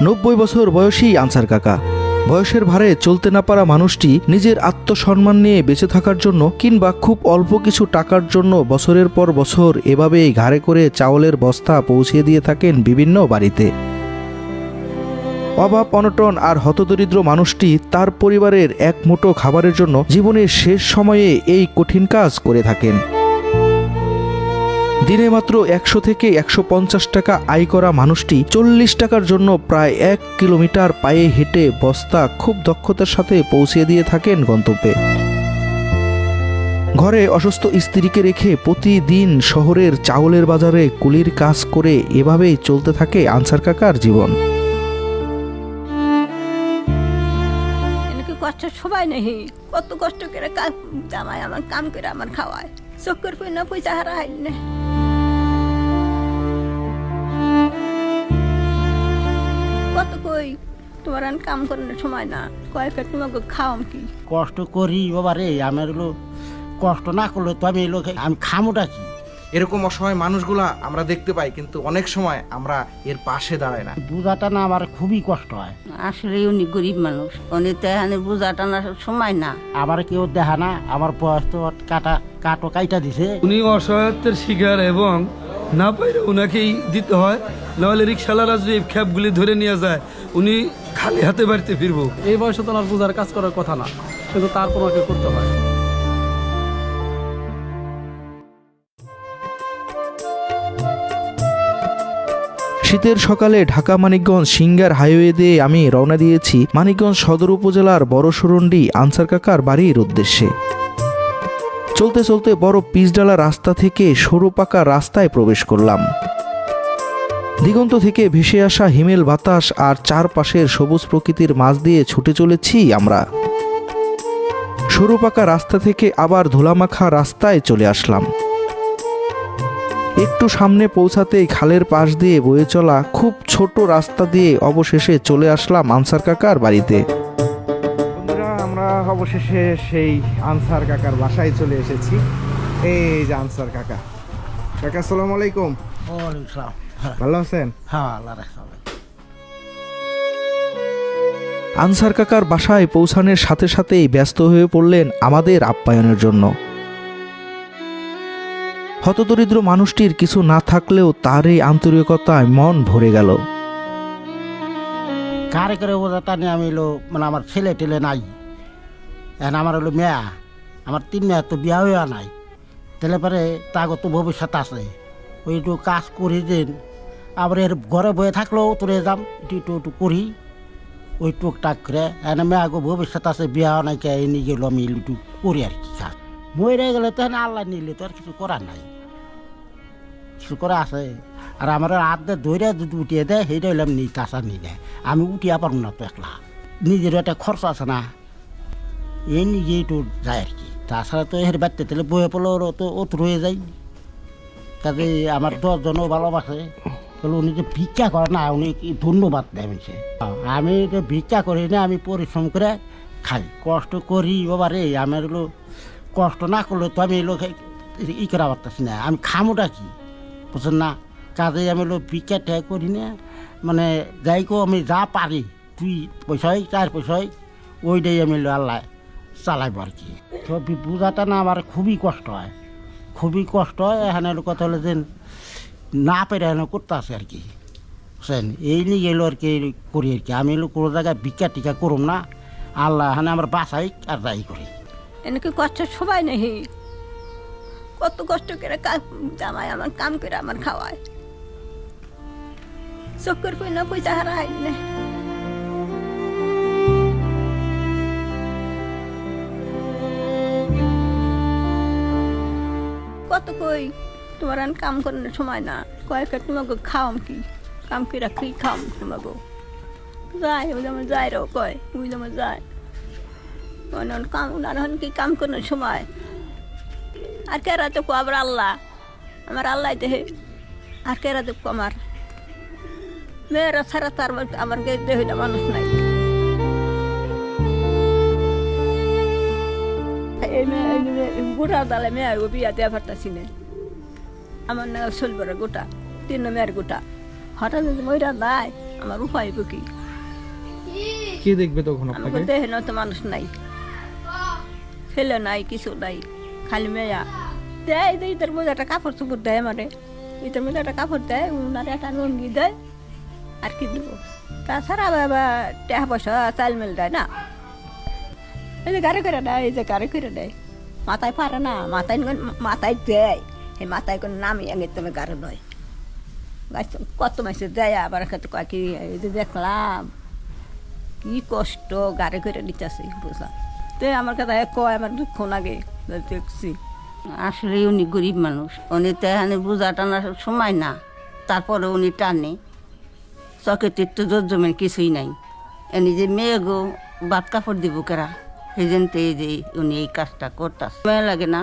90 বছর বয়সী আনসার কাকা। বয়সের ভারে চলতে না পারা মানুষটি নিজের আত্মসম্মান নিয়ে বেঁচে থাকার জন্য কিংবা খুব অল্প কিছু টাকার জন্য বছরের পর বছর এভাবেই ঘাড়ে করে চাউলের বস্তা পৌঁছে দিয়ে থাকেন বিভিন্ন বাড়িতে। অভাব অনটন আর হতদরিদ্র মানুষটি তার পরিবারের এক মুঠো খাবারের জন্য জীবনের শেষ সময়ে এই কঠিন কাজ করে থাকেন। দিনে মাত্র 100 থেকে 150 টাকা আয় করা মানুষটি 40 টাকার জন্য প্রায় 1 কিলোমিটার পায়ে হেঁটে বস্তা খুব দক্ষতার সাথে পৌঁছে দিয়ে থাকেন গন্তব্যে। ঘরে অসুস্থ স্ত্রীকে রেখে প্রতিদিন শহরের চাউলের বাজারে কুলির কাজ করে এভাবেই চলতে থাকে আনসার কাকার জীবন। কষ্ট সবাই নেই, কত কষ্ট করে জামাই আমার কাম করে আমার খাওয়ায়, চক্কর পই না পয়সা হারা হয় না। কত কই তোমার কাম করার সময় না, কয়েক তোমাকে খাওয়াম কি কষ্ট করি বাবা রে। আমার হলো কষ্ট না করলে তো আমি আমি খামোটা কি। এরকম অসহায় মানুষগুলা আমরা দেখতে পাই, কিন্তু অনেক সময় আমরা এর পাশে দাঁড়াই না। বোঝাটা না আমার খুবই কষ্ট হয়। আসলে উনি গরিব মানুষ, উনি তো এখানে বোঝা টানার সময় না। আমার কেউ দেখা না, আমার বয়স তো কাটো কাইটা দিছে। উনি অসহায়ত্বের শিকার এবং না পাইলে ওনাকেই দিতে হয়, নাহলে রিক্সাওয়ালারা যদি খ্যাপগুলি ধরে নিয়ে যায় উনি খালি হাতে বাড়িতে ফিরবো। এই বয়সে তো ওনার বোঝার কাজ করার কথা না, কিন্তু তারপর ওকে করতে হয়। শীতের সকালে ঢাকা মানিকগঞ্জ সিঙ্গার হাইওয়ে দিয়ে আমি রওনা দিয়েছি মানিকগঞ্জ সদর উপজেলার বড়সুরন্ডি আনসার কাকার বাড়ির উদ্দেশ্যে। চলতে চলতে বড় পিচডালা রাস্তা থেকে সরু পাকা রাস্তায় প্রবেশ করলাম। দিগন্ত থেকে ভেসে আসা হিমেল বাতাস আর চারপাশের সবুজ প্রকৃতির মাঝ দিয়ে ছুটে চলেছি আমরা। সরু পাকা রাস্তা থেকে আবার ধুলামাখা রাস্তায় চলে আসলাম। একটু সামনে পৌঁছাতেই খালের পাশ দিয়ে বয়ে চলা খুব ছোট রাস্তা দিয়ে অবশেষে চলে আসলাম আনসার কাকার বাড়িতে। বন্ধুরা, আমরা অবশেষে সেই আনসার কাকার বাসায় চলে এসেছি। এই যে আনসার কাকা। কাকা আসসালামু আলাইকুম। ওয়ালাইকুম আসসালাম। ভালো আছেন? হ্যাঁ, আল্লাহ রাখা। আনসার কাকার বাসায় পৌঁছানোর সাথে সাথেই ব্যস্ত হয়ে পড়লেন আমাদের আপ্যায়নের জন্য। হতদরিদ্র মানুষটির কিছু না থাকলেও তার এই আন্তরিকতায় মন ভরে গেল। কারে করে বোঝাটা নিয়ে আমি মানে আমার ছেলে টেলে নাই, এখন আমার হলো মেয়া, আমার 3 মেয়া তো বিয়া হইয়া নাই। তাহলে পরে তাগো তো ভবিষ্যৎ আছে, ওই একটু কাজ করি দিন। আবার এর ঘরে বয়ে থাকলেও তোরে যাম একটু করি ওই টুকটাক করে। এনে মেয়াগো ভবিষ্যৎ আছে, বিয়া নাই কে নিয়ে গেলো আমি একটু করি আর কি কাজ। মরে গেলে তো এখানে আল্লাহ নিলে তো আর কিছু করার নাই, কিছু করা আছে। আর আমার হাত দিয়ে ধরে যদি উঠিয়ে দেয় সেইটা হইলাম নি, তাছা নিয়ে দেয়। আমি উঠিয়া পারব না তো একলা, নিজেরও একটা খরচ আছে না, এই নিজে একটু যায় আর কি। তাছাড়া তো এর বাড়তে তাহলে বয়ে পড়লে ওর তো ওত রয়ে যায়। কাজে আমার 10 জনও ভালোবাসে, তাহলে উনি যে ভিক্ষা করে না, উনি কি ধন্যবাদ দেয় মানুষে। আমি তো ভিক্ষা করি না, আমি পরিশ্রম করে খাই, কষ্ট করি বাবা রে। আমার হলো কষ্ট না করলে তো আমি এলো ই করা পারতেছি না, আমি খামোটা কি বুঝছেন না। কাজে আমি হলো ভিক্ষা ট্যাগ করি না, মানে যাই কো আমি যা পারি 2 পয়সায় 4 পয়সায় ওইটাই আমি আল্লাহ চালাইব আর কি। তো বোঝাটা না আমার খুবই কষ্ট হয়, খুবই কষ্ট হয়। এখানে কথা হলো যে না পেরে এনে করতে আসে আর কি বুঝছেন। এই নিয়ে গেলো আর কি করি আর কি। আমি কোনো জায়গায় ভিক্ষা টিকা করুম না, আল্লাহ এখানে আমার বাসাই আর যাই করি। এনেকে কষ্ট সবাই নেই, কত কষ্ট করে জামাই আমার কাম করে আমার খাওয়ায়, চক্কর পই না পয়সা হারা হয় না। কত কই তোমার কাম করার সময় না, কয়েক তোমাকে খাওয়াম কি, কাম করে খাওয়াম তোমাকে যায়। ওই যেমন যায় রেও কয়, ওই যেমন যায় কাম উনার কি কাম করার সময়। আর কেরা তো আবার আল্লাহ, আমার আল্লাহ দেহে। আর কেরা তো আমার মেয়েরা ছাড়া তার আমার দেহটা মানুষ নাই। এই গোটা দালে মেয়ের বিয়া দেওয়া পারতাছি না, আমার না চলবে গোটা 3 মেয়ের গোটা। হঠাৎ ময়রা নাই, আমার উপায় হইব কি? কে দেখবে তখন আমাকে আপনাকে? দেখে না তো মানুষ নাই, ছেলে নাই, কিছু নাই, খালি মেয়া দেয়। ঈদের মধ্যে একটা কাপড় চোপড় দেয়, মানে ঈদের মধ্যে একটা কাপড় দেয়, উনার একটা লুঙ্গি দেয়, আর কি দেবো? তাছাড়া আবার টাকা পয়সা চাল মেল দেয় না। এই যে গাড়ি করে দেয়, এই যে গাড়ি করে দেয়, মাথায় পারে না, মাথায় দেয়, এই মাথায় কোনো নামই আগে তুমি গাড়ি নয়। কত মাসে দেয়, আবার কত কি এই যে দেখলাম কি কষ্ট গাড়ি করে নিতেছে, বুঝলাম। তো আমার কথা কয়, আমার দুঃখ লাগে দেখছি। আসলে উনি গরিব মানুষ, উনি তো এখানে বোঝা টানার সময় না, তারপরে উনি টানে, চকে তো জমের কিছুই নাই। এনে যে মেয়ে গো ভাত কাপড় দিব কেরা, সেই জন্য এই যে উনি এই কাজটা করতেছে। মেয়ে লাগে না,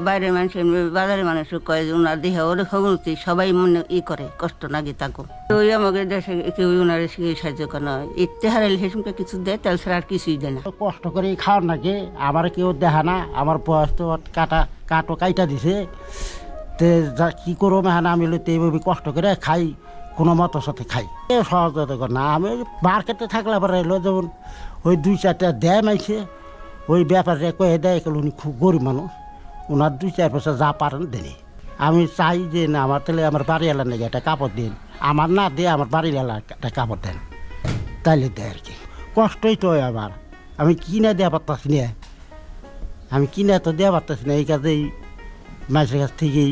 বাইরের মানুষ, বাজারের মানুষ কয় যে ওনার দেহে ওরে খবরতি, সবাই মনে করে কষ্ট লাগে তাকে। তো ওই আমাকে দেশে কেউ ওনার সাহায্য করে না, ইতে হারাইলে সেসমকে কিছু দেয়, তাহলে ছাড়া আর কিছুই দেয় না। কষ্ট করে খাওয়ার নাকি আমার কেউ দেখা না, আমার বয়স তো কাটো কাইটা দিছে। তে যা কী করবো মেহানা, আমি তো এইভাবে কষ্ট করে খাই, কোনো মতো সাথে খাই। কেউ সহযোগিতা করে না। আমি মার্কেটে থাকলে আবার এলো যেমন ওই 2-4টা দেয় মাইছে, ওই ব্যাপারে কয়ে দেয়, উনি খুব গরিব মানুষ, ওনার 2-4 পয়সা যা পারেন দেনি। আমি চাই যে না, আমার তাহলে আমার বাড়িওয়ালার নাকি একটা কাপড় দিন, আমার না দিয়ে আমার বাড়িওয়ালা একটা কাপড় দেন, তাইলে দেয় আর কি। কষ্টই তো আবার আমি কিনে দেওয়া পারতাছি না, আমি কিনে তো দেওয়া পারতাছি না, এই কাজেই মাঝের কাছ থেকেই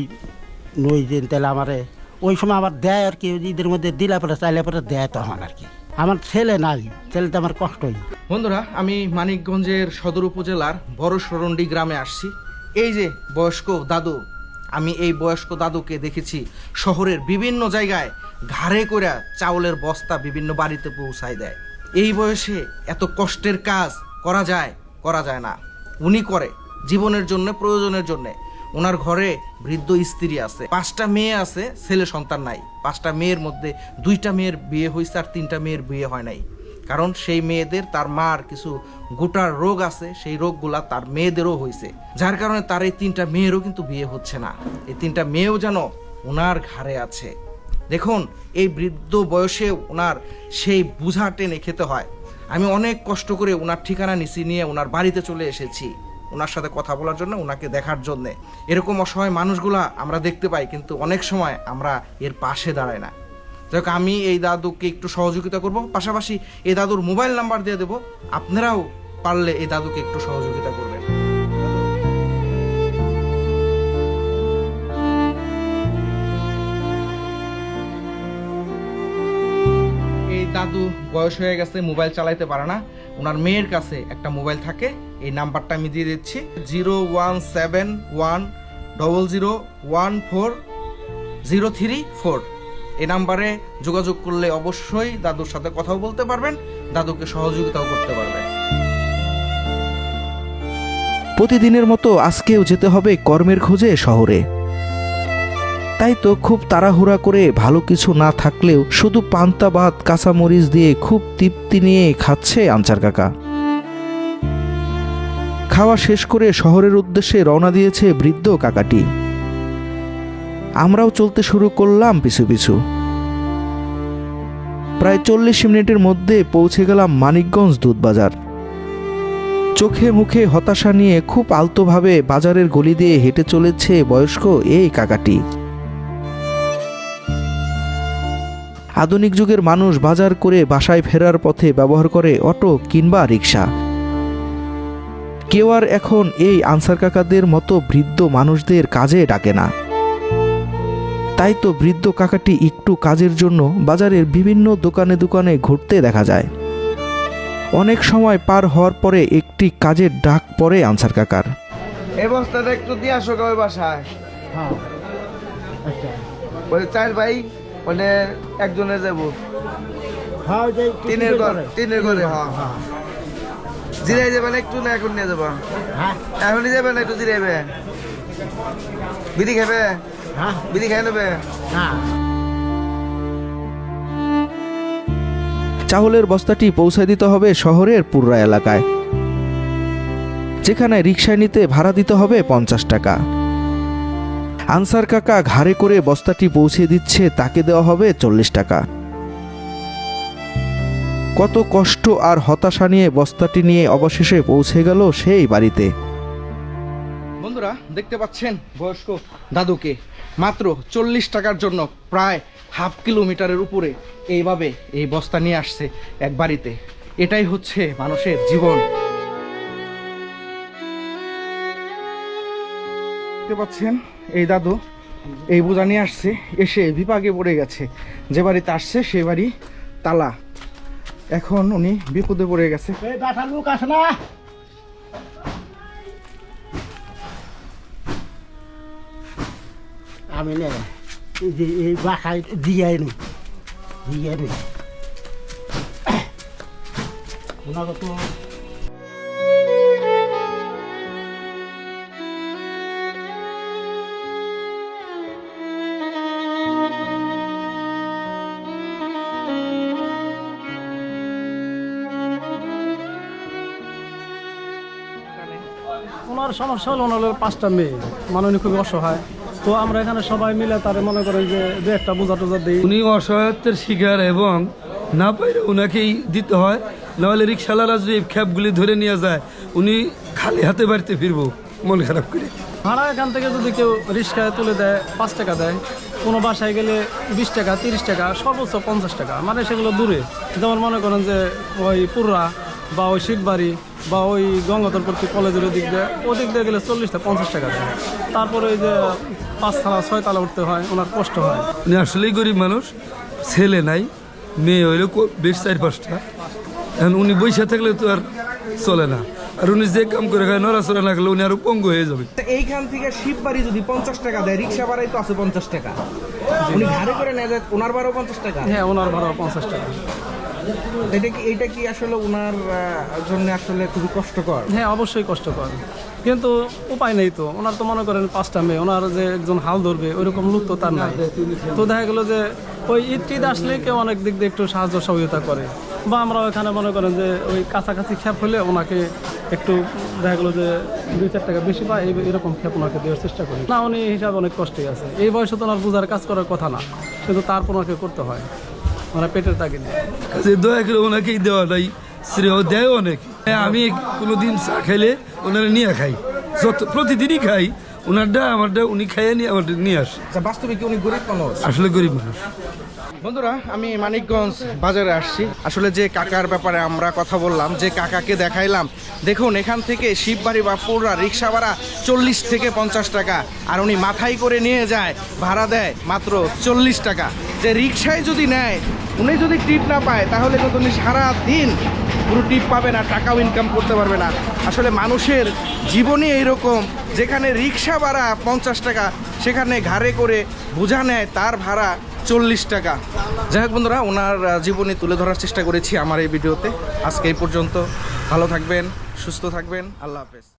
নই দিন, তাহলে আমারে ওই সময় আবার দেয় আর কি, ঈদের মধ্যে দিলা পরে চাইলে পরে দেয় তখন আর কি। আমার ছেলে নাই, ছেলে তো আমার কষ্টই। বন্ধুরা, আমি মানিকগঞ্জের সদর উপজেলার বড় সরন্ডি গ্রামে আসছি। এই যে বয়স্ক দাদু, আমি এই বয়স্ক দাদুকে দেখেছি শহরের বিভিন্ন জায়গায় ঘাড়ে করে চাউলের বস্তা বিভিন্ন বাড়িতে পৌঁছায় দেয়। এই বয়সে এত কষ্টের কাজ করা যায় না। উনি করে জীবনের জন্য, প্রয়োজনের জন্য। ওনার ঘরে বৃদ্ধ স্ত্রী আছে, 5টা মেয়ে আছে, ছেলে সন্তান নাই। 5টা মেয়ের মধ্যে 2টা মেয়ের বিয়ে হয়েছে আর 3টা মেয়ের বিয়ে হয় নাই। কারণ সেই মেয়েদের তার মার কিছু গোটার রোগ আছে, সেই রোগগুলা তার মেয়েদেরও হয়েছে, যার কারণে তার এই 3টা মেয়েরও কিন্তু বিয়ে হচ্ছে না। এই 3টা মেয়েও যেন ওনার ঘাড়ে আছে। দেখুন, এই বৃদ্ধ বয়সে ওনার সেই বোঝা টেনে খেতে হয়। আমি অনেক কষ্ট করে ওনার ঠিকানা নিয়ে ওনার বাড়িতে চলে এসেছি, ওনার সাথে কথা বলার জন্য, ওনাকে দেখার জন্য। এরকম অসহায় মানুষগুলা আমরা দেখতে পাই, কিন্তু অনেক সময় আমরা এর পাশে দাঁড়াই না। যাই হোক, আমি এই দাদুকে একটু সহযোগিতা করব, পাশাপাশি এই দাদুর মোবাইল নাম্বার দিয়ে দেবো, আপনারাও পারলে এই দাদুকে একটু সহযোগিতা করবেন। এই দাদু বয়স হয়ে গেছে, মোবাইল চালাইতে পারে না। ওনার মেয়ের কাছে একটা মোবাইল থাকে, এই নাম্বারটা আমি দিয়ে দিচ্ছি, 01710140334। এই নাম্বারে যোগাযোগ করলে অবশ্যই দাদুর সাথে কথাও বলতে পারবেন, দাদুকে সহযোগিতাও করতে পারবেন। প্রতিদিনের মতো আজকেও যেতে হবে কর্মের খোঁজে শহরে। তাই তো খুব তাড়াহুড়া করে ভালো কিছু না থাকলেও শুধু পান্তা ভাত কাঁচামরিচ দিয়ে খুব তৃপ্তি নিয়ে খাচ্ছে আনসার কাকা। খাওয়া শেষ করে শহরের উদ্দেশ্যে রওনা দিয়েছে বৃদ্ধ কাকাটি। আমরাও চলতে শুরু করলাম পিছু পিছু। প্রায় 40 মিনিটের মধ্যে পৌঁছে গেলাম মানিকগঞ্জ দুধবাজার। চোখে মুখে হতাশা নিয়ে খুব আলতোভাবে বাজারের গলি দিয়ে হেঁটে চলেছে বয়স্ক এই কাকাটি। আধুনিক যুগের মানুষ বাজার করে বাসায় ফেরার পথে ব্যবহার করে অটো কিংবা রিক্সা। কেউ আর এখন এই আনসার কাকাদের মতো বৃদ্ধ মানুষদের কাজে ডাকে না। তাই তো বৃদ্ধ কাকাটি একটু কাজের জন্য বাজারের বিভিন্ন দোকানে দোকানে ঘুরতে দেখা যায়। অনেক সময় পার হওয়ার পরে একটি কাজের ডাক পড়ে আনসার কাকার। এই বস্তাটা একটু দিয়ে আসো ওই বাসায়। হ্যাঁ, আচ্ছা। বলে 4 ভাই, মানে একজনে যাবো, হ্যাঁ, ওই যে টিনের ঘরে। হ্যাঁ, জিরাই যাবেন একটু, না এখন নিয়ে যাবো? হ্যাঁ, এখনই যাবেন, একটু জিরাইবে, বিড়ি খাবে, হ্যাঁ, বিড়ি খাই নেবে। হ্যাঁ। চাউলের বস্তাটি পৌঁছে দিতে হবে শহরের পুররা এলাকায়, যেখানে রিকশা নিতে ভাড়া দিতে হবে 50 টাকা। আনসার কাকা ঘাড়ে করে বস্তাটি পৌঁছে দিচ্ছে, তাকে দেওয়া হবে 40 টাকা। কত কষ্ট আর হতাশা নিয়ে বস্তাটি নিয়ে অবশেষে পৌঁছে গেল সেই বাড়িতে। বন্ধুরা দেখতে পাচ্ছেন বয়স্ক দাদুকে মাত্র 40 টাকার জন্য প্রায় হাফ কিলোমিটারের উপরে এইভাবে এই বস্তা নিয়ে আসছে এক বাড়িতে। এটাই হচ্ছে মানুষের জীবন। দেখতে পাচ্ছেন এই দাদু এই বোঝা নিয়ে আসছে, এসে বিপাকে পড়ে গেছে। যে বাড়িতে আসছে সেই বাড়ি তালা, এখন উনি বিপদে পড়ে গেছে। লোক আসে না, আমি নে এই যে এই বাসায় দিয়ে নি ওনাকে তো ওনার সমস্যা হলো ওনার 5টা মেয়ে, মানে উনি খুবই অসহায়। তো আমরা এখানে সবাই মিলে তারে মনে করেন যে দু একটা বোঝা টোজা দিই। উনি অসহায়ত্বের শিকার এবং না পাইলে ওনাকেই দিতে হয়, নাহলে রিক্সাওয়ালারা যদি খ্যাপগুলি ধরে নিয়ে যায় উনি খালি হাতে বাড়িতে ফিরবো মন খারাপ করে। ভাড়া এখান থেকে যদি কেউ রিক্সায় তুলে দেয় 5 টাকা দেয়, কোনো বাসায় গেলে 20 টাকা 30 টাকা, সর্বোচ্চ 50 টাকা, মানে সেগুলো দূরে। যেমন মনে করেন যে ওই পুররা বা ওই শিখবাড়ি বা ওই গঙ্গাধরপতি কলেজের ওদিক দিয়ে গেলে 40-50 টাকা দেয়। তারপরে ওই যে 5 তালা 6 তালা উঠতে হয়, ওনার কষ্ট হয়। উনি আসলেই গরিব মানুষ, ছেলে নাই, মেয়ে হইলো বেশ 4-5টা। এখন উনি বৈশা থাকলে তো আর চলে না, আর উনি যে কাম করে খায় নড়াচড়া না করলে উনি আরো পঙ্গু হয়ে যাবে। এইখান থেকে শিববাড়ি যদি 50 টাকা দেয়, রিক্সা ভাড়াই তো আছে 50 টাকা, উনি ঘাড়ে করে নেয় যায়, ওনার ভাড়াও 50 টাকা। হ্যাঁ, ওনার ভাড়া 50 টাকা। এটা কি আসলে ওনার জন্য আসলে খুবই কষ্টকর? হ্যাঁ, অবশ্যই কষ্টকর, কিন্তু উপায় নেই তো। ওনার তো মনে করেন 5টা মেয়ে, ওনার যে একজন হাল ধরবে ওইরকম লোক তো তার নাই। তো দেখা গেলো যে ওই ঈদ আসলে কেউ অনেক দিক দিয়ে একটু সাহায্য সহযোগিতা করে, বা আমরা এখানে মনে করেন যে ওই কাছাকাছি খ্যাপ হলে ওনাকে একটু দেখা গেলো যে 2-4 টাকা বেশি পায়, এরকম খ্যাপ ওনাকে দেওয়ার চেষ্টা করি। না, উনি হিসাবে অনেক কষ্টই আছে। এই বয়সে তো ওনার বোঝার কাজ করার কথা না, কিন্তু তারপর ওনাকে করতে হয়, ওনার পেটের তাগিদে। কাজে দয়া করে ওনাকেই দেওয়াটাই শ্রেয় দেয় অনেক। আমি কোনোদিন চা খাইলে ওনারা নিয়ে খাই, প্রতিদিনই খাই ওনারটা আমারটা, উনি খাইয়ে নিয়ে আমারটা নিয়ে আসে। বাস্তবে কি উনি গরিব মানুষ? আসলে গরিব মানুষ। বন্ধুরা আমি মানিকগঞ্জ বাজারে আসছি। আসলে যে কাকার ব্যাপারে আমরা কথা বললাম, যে কাকাকে দেখাইলাম, দেখুন এখান থেকে শিববাড়ি বা পুররা রিক্সা ভাড়া 40 থেকে 50 টাকা, আর উনি মাথায় করে নিয়ে যায়, ভাড়া দেয় মাত্র 40 টাকা। যে রিক্সায় যদি নেয়, উনি যদি টিপ না পায় তাহলে কিন্তু উনি সারাদিন পুরো টিপ পাবে না, টাকাও ইনকাম করতে পারবে না। আসলে মানুষের জীবনই এইরকম, যেখানে রিক্সা ভাড়া 50 টাকা, সেখানে ঘাড়ে করে বোঝা নেয় তার ভাড়া 40 টাকা। যাই হোক বন্ধুরা, ওনার জীবনী তুলে ধরার চেষ্টা করেছি আমার এই ভিডিওতে। আজকে এই পর্যন্ত, ভালো থাকবেন, সুস্থ থাকবেন, আল্লাহ হাফেজ।